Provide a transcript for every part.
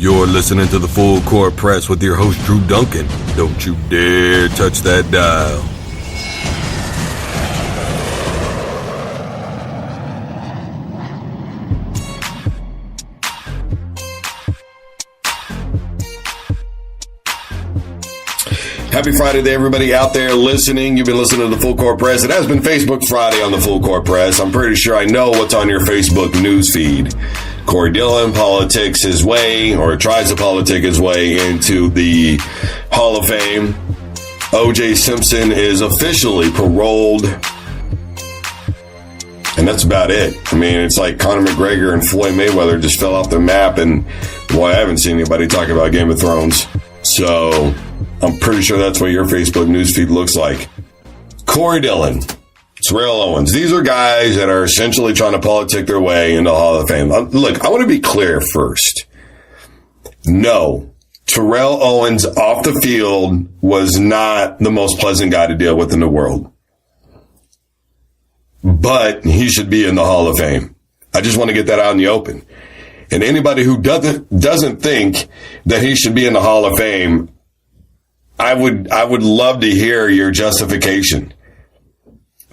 You're listening to the Full Court Press with your host, Drew Duncan. Don't you dare touch that dial. Happy Friday to everybody out there listening. You've been listening to the Full Court Press. It has been Facebook Friday on the Full Court Press. I'm pretty sure I know what's on your Facebook news feed. Corey Dillon politics his way, or tries to politic his way into the Hall of Fame. O.J. Simpson is officially paroled. And that's about it. I mean, it's like Conor McGregor and Floyd Mayweather just fell off the map. And, boy, I haven't seen anybody talk about Game of Thrones. So I'm pretty sure that's what your Facebook newsfeed looks like. Corey Dillon, Terrell Owens. These are guys that are essentially trying to politic their way into the Hall of Fame. Look, I want to be clear first. No, Terrell Owens off the field was not the most pleasant guy to deal with in the world. But he should be in the Hall of Fame. I just want to get that out in the open. And anybody who doesn't think that he should be in the Hall of Fame, I would love to hear your justification.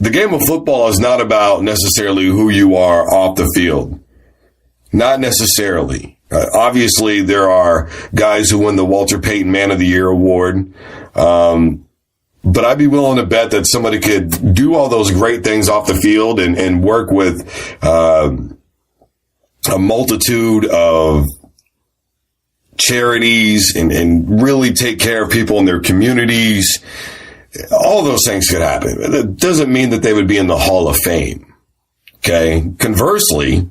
The game of football is not about necessarily who you are off the field. Not necessarily. Obviously, there are guys who win the Walter Payton Man of the Year award. But I'd be willing to bet that somebody could do all those great things off the field and work with a multitude of charities and really take care of people in their communities. All those things could happen. That doesn't mean that they would be in the Hall of Fame. Okay. Conversely,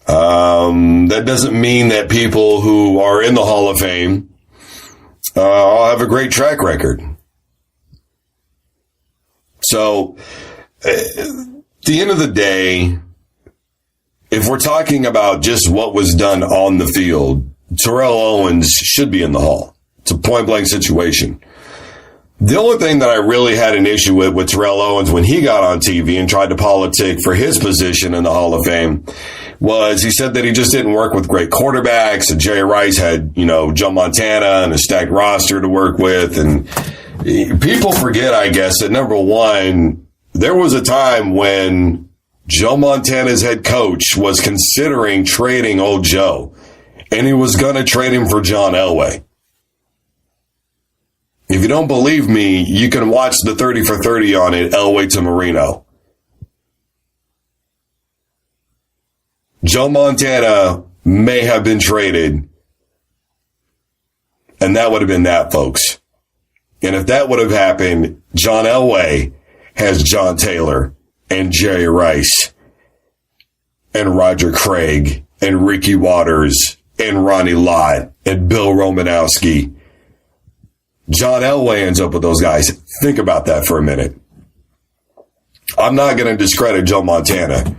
that doesn't mean that people who are in the Hall of Fame all have a great track record. So, at the end of the day, if we're talking about just what was done on the field, Terrell Owens should be in the Hall. It's a point-blank situation. The only thing that I really had an issue with Terrell Owens when he got on TV and tried to politic for his position in the Hall of Fame was he said that he just didn't work with great quarterbacks, and Jerry Rice had, Joe Montana and a stacked roster to work with. And people forget, I guess, that number one, there was a time when Joe Montana's head coach was considering trading old Joe, and he was going to trade him for John Elway. If you don't believe me, you can watch the 30 for 30 on it, Elway to Marino. Joe Montana may have been traded, and that would have been that, folks. And if that would have happened, John Elway has John Taylor and Jerry Rice and Roger Craig and Ricky Waters and Ronnie Lott and Bill Romanowski. John Elway ends up with those guys. Think about that for a minute. I'm not going to discredit Joe Montana,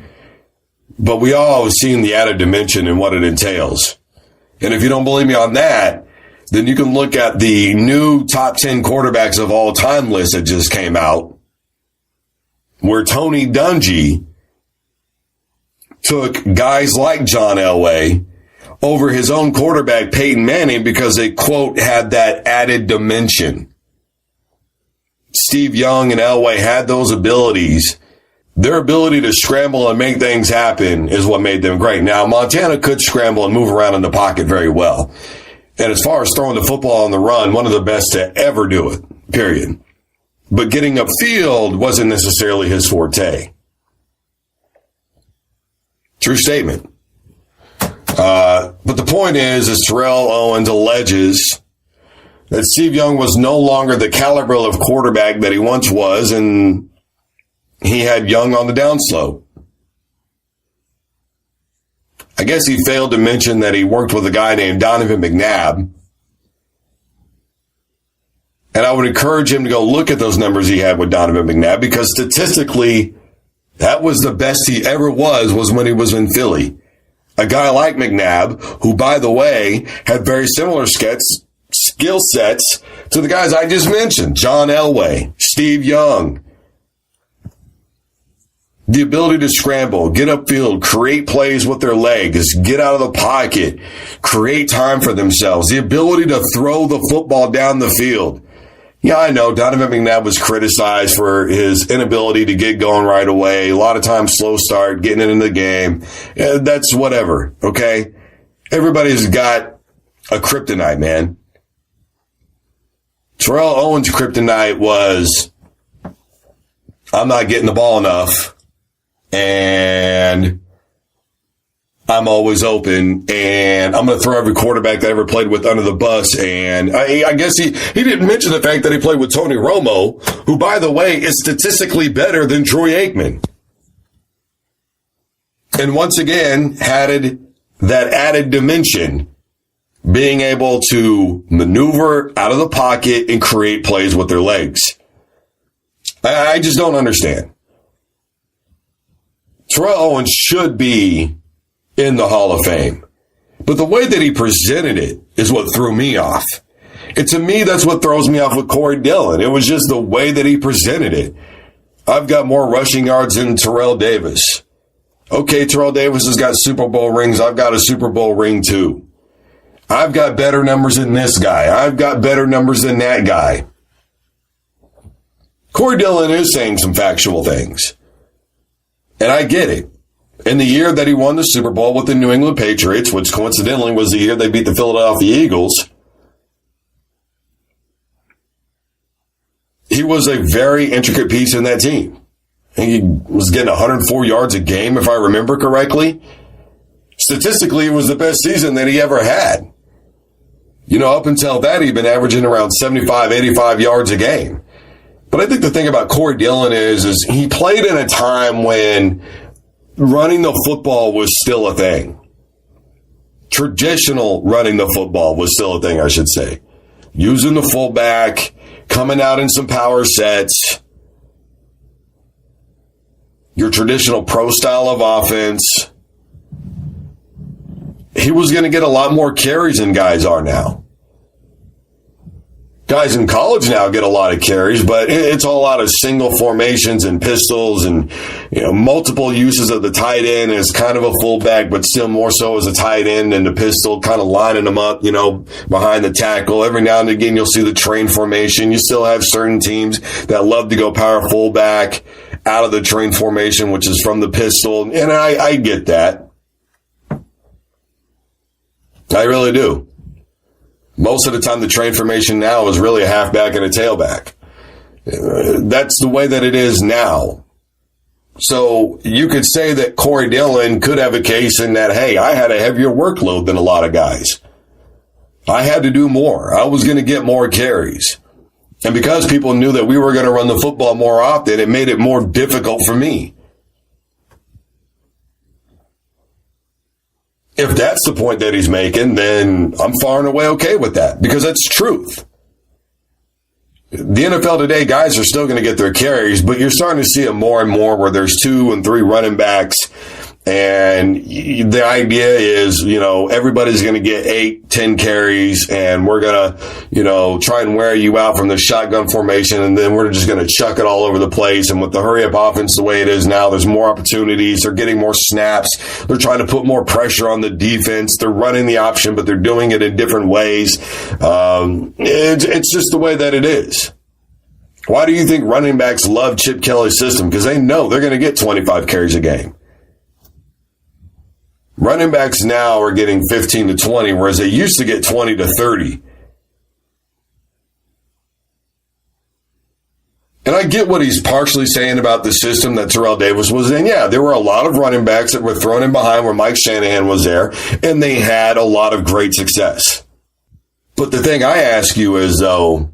but we all have seen the added dimension and what it entails. And if you don't believe me on that, then you can look at the new top 10 quarterbacks of all time list that just came out, where Tony Dungy took guys like John Elway over his own quarterback, Peyton Manning, because they, quote, had that added dimension. Steve Young and Elway had those abilities. Their ability to scramble and make things happen is what made them great. Now, Montana could scramble and move around in the pocket very well. And as far as throwing the football on the run, one of the best to ever do it, period. But getting upfield wasn't necessarily his forte. True statement. But the point is Terrell Owens alleges that Steve Young was no longer the caliber of quarterback that he once was, and he had Young on the downslope. I guess he failed to mention that he worked with a guy named Donovan McNabb. And I would encourage him to go look at those numbers he had with Donovan McNabb, because statistically, that was the best he ever was when he was in Philly. A guy like McNabb, who, by the way, had very similar skill sets to the guys I just mentioned. John Elway, Steve Young, The ability to scramble, get upfield, create plays with their legs, get out of the pocket, create time for themselves. The ability to throw the football down the field. Yeah, I know Donovan McNabb was criticized for his inability to get going right away. A lot of times slow start, getting it in the game. That's whatever, okay? Everybody's got a kryptonite, man. Terrell Owens' kryptonite was, I'm not getting the ball enough, and I'm always open, and I'm going to throw every quarterback that I ever played with under the bus. And I guess he didn't mention the fact that he played with Tony Romo, who, by the way, is statistically better than Troy Aikman. And once again, had that added dimension, being able to maneuver out of the pocket and create plays with their legs. I just don't understand. Terrell Owens should be in the Hall of Fame. But the way that he presented it is what threw me off. And to me, that's what throws me off with Corey Dillon. It was just the way that he presented it. I've got more rushing yards than Terrell Davis. Okay, Terrell Davis has got Super Bowl rings. I've got a Super Bowl ring too. I've got better numbers than this guy. I've got better numbers than that guy. Corey Dillon is saying some factual things. And I get it. In the year that he won the Super Bowl with the New England Patriots, which coincidentally was the year they beat the Philadelphia Eagles, he was a very intricate piece in that team. He was getting 104 yards a game, if I remember correctly. Statistically, it was the best season that he ever had. You know, up until that, he'd been averaging around 75, 85 yards a game. But I think the thing about Corey Dillon is he played in a time when running the football was still a thing. Traditional running the football was still a thing, I should say. Using the fullback, coming out in some power sets, your traditional pro style of offense. He was going to get a lot more carries than guys are now. Guys in college now get a lot of carries, but it's all out of single formations and pistols and, you know, multiple uses of the tight end as kind of a fullback, but still more so as a tight end and the pistol, kind of lining them up, you know, behind the tackle. Every now and again, you'll see the train formation. You still have certain teams that love to go power fullback out of the train formation, which is from the pistol. And I get that. I really do. Most of the time, the train formation now is really a halfback and a tailback. That's the way that it is now. So you could say that Corey Dillon could have a case in that, hey, I had a heavier workload than a lot of guys. I had to do more. I was going to get more carries. And because people knew that we were going to run the football more often, it made it more difficult for me. If that's the point that he's making, then I'm far and away okay with that, because that's truth. The NFL today, guys are still going to get their carries, but you're starting to see it more and more where there's 2 and 3 running backs. And the idea is, you know, everybody's going to get 8, 10 carries, and we're going to, you know, try and wear you out from the shotgun formation, and then we're just going to chuck it all over the place. And with the hurry-up offense the way it is now, there's more opportunities. They're getting more snaps. They're trying to put more pressure on the defense. They're running the option, but they're doing it in different ways. It's just the way that it is. Why do you think running backs love Chip Kelly's system? Because they know they're going to get 25 carries a game. Running backs now are getting 15 to 20, whereas they used to get 20 to 30. And I get what he's partially saying about the system that Terrell Davis was in. Yeah, there were a lot of running backs that were thrown in behind where Mike Shanahan was there, and they had a lot of great success. But the thing I ask you is, though,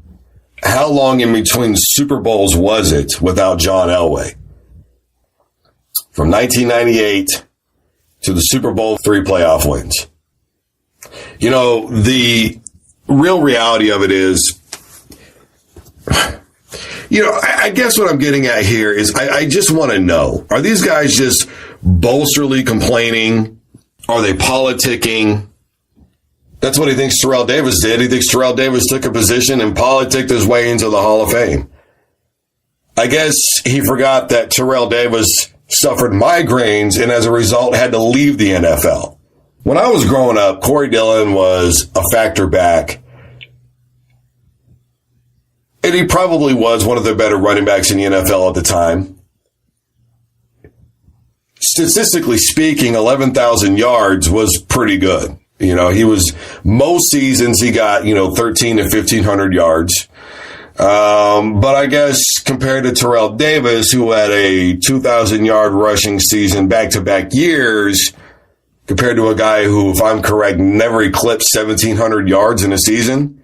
how long in between Super Bowls was it without John Elway? From 1998 to the Super Bowl 3 playoff wins. You know, the real reality of it is, you know, I guess what I'm getting at here is I just want to know, are these guys just bolsterly complaining? Are they politicking? That's what he thinks Terrell Davis did. He thinks Terrell Davis took a position and politicked his way into the Hall of Fame. I guess he forgot that Terrell Davis suffered migraines, and as a result had to leave the NFL. When I was growing up, Corey Dillon was a factor back. And he probably was one of the better running backs in the NFL at the time. Statistically speaking, 11,000 yards was pretty good. You know, most seasons he got, 13 to 1,500 yards. But I guess compared to Terrell Davis, who had a 2,000 yard rushing season back-to-back years, compared to a guy who, if I'm correct, never eclipsed 1,700 yards in a season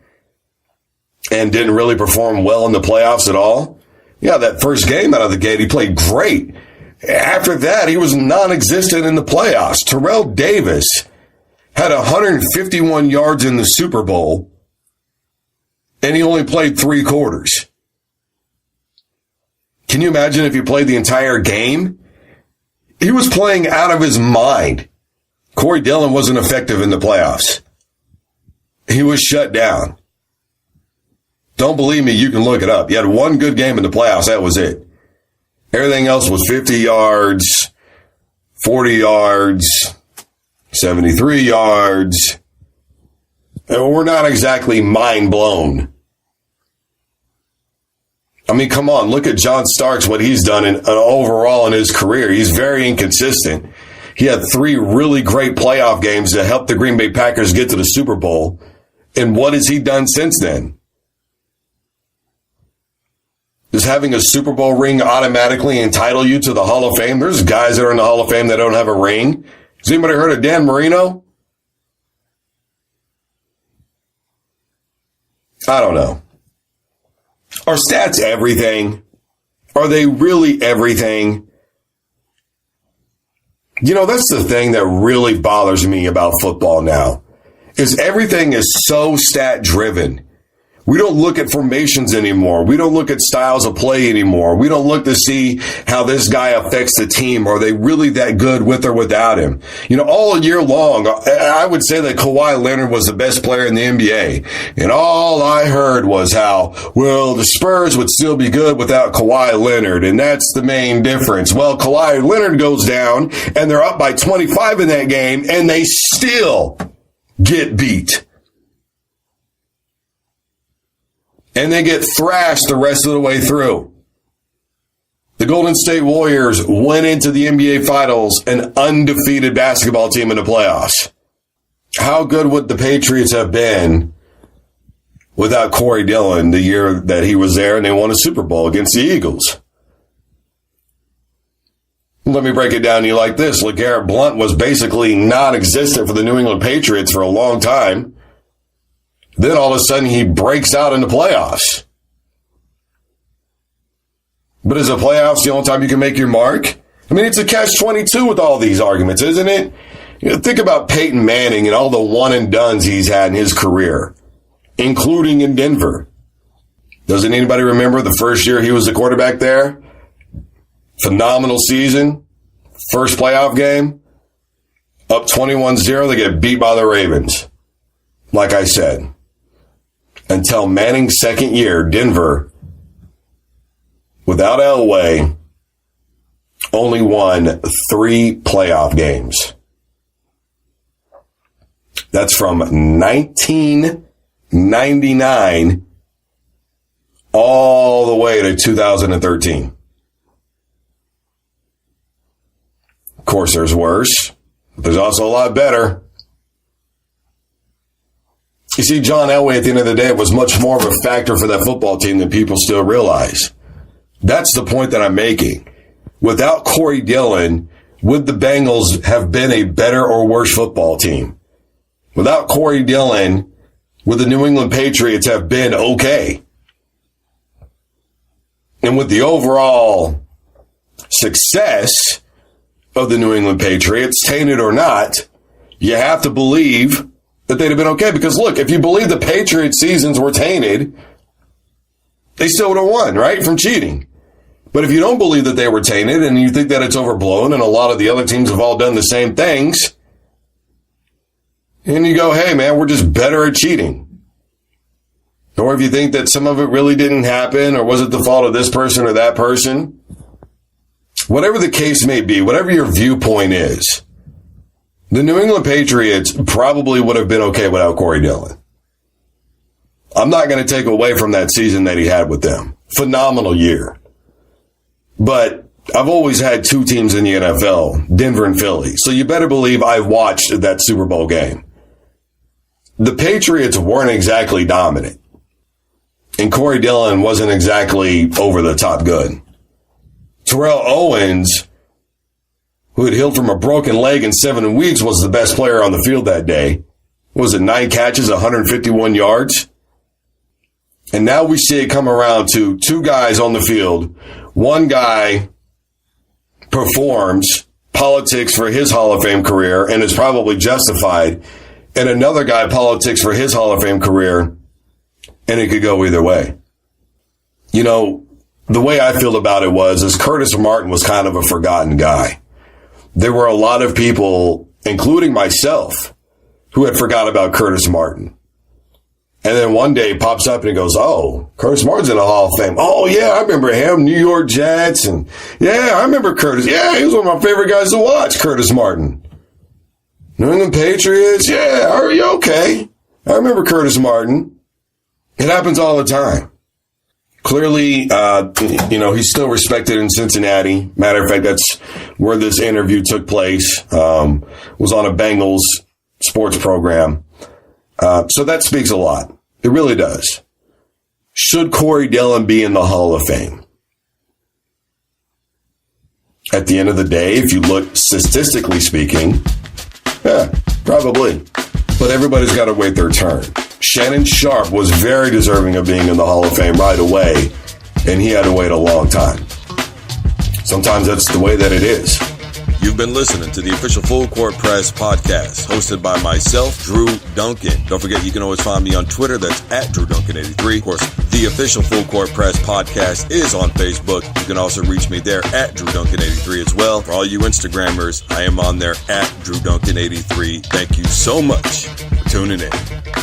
and didn't really perform well in the playoffs at all. Yeah, that first game out of the gate, he played great. After that, he was non-existent in the playoffs. Terrell Davis had 151 yards in the Super Bowl, and he only played 3 quarters. Can you imagine if he played the entire game? He was playing out of his mind. Corey Dillon wasn't effective in the playoffs. He was shut down. Don't believe me, you can look it up. He had one good game in the playoffs, that was it. Everything else was 50 yards, 40 yards, 73 yards. And we're not exactly mind blown. I mean, come on, look at John Starks, what he's done overall in his career. He's very inconsistent. He had 3 really great playoff games that helped the Green Bay Packers get to the Super Bowl. And what has he done since then? Does having a Super Bowl ring automatically entitle you to the Hall of Fame? There's guys that are in the Hall of Fame that don't have a ring. Has anybody heard of Dan Marino? I don't know. Are stats everything? Are they really everything? That's the thing that really bothers me about football now, is everything is so stat driven. We don't look at formations anymore. We don't look at styles of play anymore. We don't look to see how this guy affects the team. Are they really that good with or without him? All year long, I would say that Kawhi Leonard was the best player in the NBA. And all I heard was how, the Spurs would still be good without Kawhi Leonard. And that's the main difference. Well, Kawhi Leonard goes down and they're up by 25 in that game and they still get beat. And they get thrashed the rest of the way through. The Golden State Warriors went into the NBA Finals an undefeated basketball team in the playoffs. How good would the Patriots have been without Corey Dillon the year that he was there and they won a Super Bowl against the Eagles? Let me break it down to you like this. LeGarrette Blount was basically non-existent for the New England Patriots for a long time. Then all of a sudden he breaks out in the playoffs. But is the playoffs the only time you can make your mark? I mean, it's a catch-22 with all these arguments, isn't it? Think about Peyton Manning and all the one-and-dones he's had in his career, including in Denver. Doesn't anybody remember the first year he was the quarterback there? Phenomenal season. First playoff game. Up 21-0, they get beat by the Ravens. Like I said. Until Manning's second year, Denver, without Elway, only won 3 playoff games. That's from 1999 all the way to 2013. Of course, there's worse, but there's also a lot better. You see, John Elway, at the end of the day, was much more of a factor for that football team than people still realize. That's the point that I'm making. Without Corey Dillon, would the Bengals have been a better or worse football team? Without Corey Dillon, would the New England Patriots have been okay? And with the overall success of the New England Patriots, tainted or not, you have to believe that they'd have been okay. Because look, if you believe the Patriots seasons were tainted, they still would have won, right? From cheating. But if you don't believe that they were tainted and you think that it's overblown and a lot of the other teams have all done the same things, and you go, hey man, we're just better at cheating. Or if you think that some of it really didn't happen, or was it the fault of this person or that person, whatever the case may be, whatever your viewpoint is, the New England Patriots probably would have been okay without Corey Dillon. I'm not going to take away from that season that he had with them. Phenomenal year. But I've always had two teams in the NFL, Denver and Philly. So you better believe I've watched that Super Bowl game. The Patriots weren't exactly dominant. And Corey Dillon wasn't exactly over the top good. Terrell Owens, who had healed from a broken leg in 7 weeks, was the best player on the field that day. Was it 9 catches, 151 yards? And now we see it come around to 2 guys on the field. One guy performs politics for his Hall of Fame career and is probably justified. And another guy politics for his Hall of Fame career, and it could go either way. You know, the way I feel about it is Curtis Martin was kind of a forgotten guy. There were a lot of people, including myself, who had forgot about Curtis Martin. And then one day pops up and he goes, oh, Curtis Martin's in the Hall of Fame. Oh, yeah, I remember him, New York Jets. And yeah, I remember Curtis. Yeah, he was one of my favorite guys to watch, Curtis Martin. New England Patriots. Yeah, are you okay? I remember Curtis Martin. It happens all the time. Clearly, he's still respected in Cincinnati. Matter of fact, that's where this interview took place. Was on a Bengals sports program. So that speaks a lot. It really does. Should Corey Dillon be in the Hall of Fame? At the end of the day, if you look statistically speaking, yeah, probably. But everybody's got to wait their turn. Shannon Sharpe was very deserving of being in the Hall of Fame right away, and he had to wait a long time. Sometimes that's the way that it is. You've been listening to the official Full Court Press podcast, hosted by myself, Drew Duncan. Don't forget, you can always find me on Twitter. That's at DrewDuncan83. Of course, the official Full Court Press podcast is on Facebook. You can also reach me there at DrewDuncan83 as well. For all you Instagrammers, I am on there at DrewDuncan83. Thank you so much for tuning in.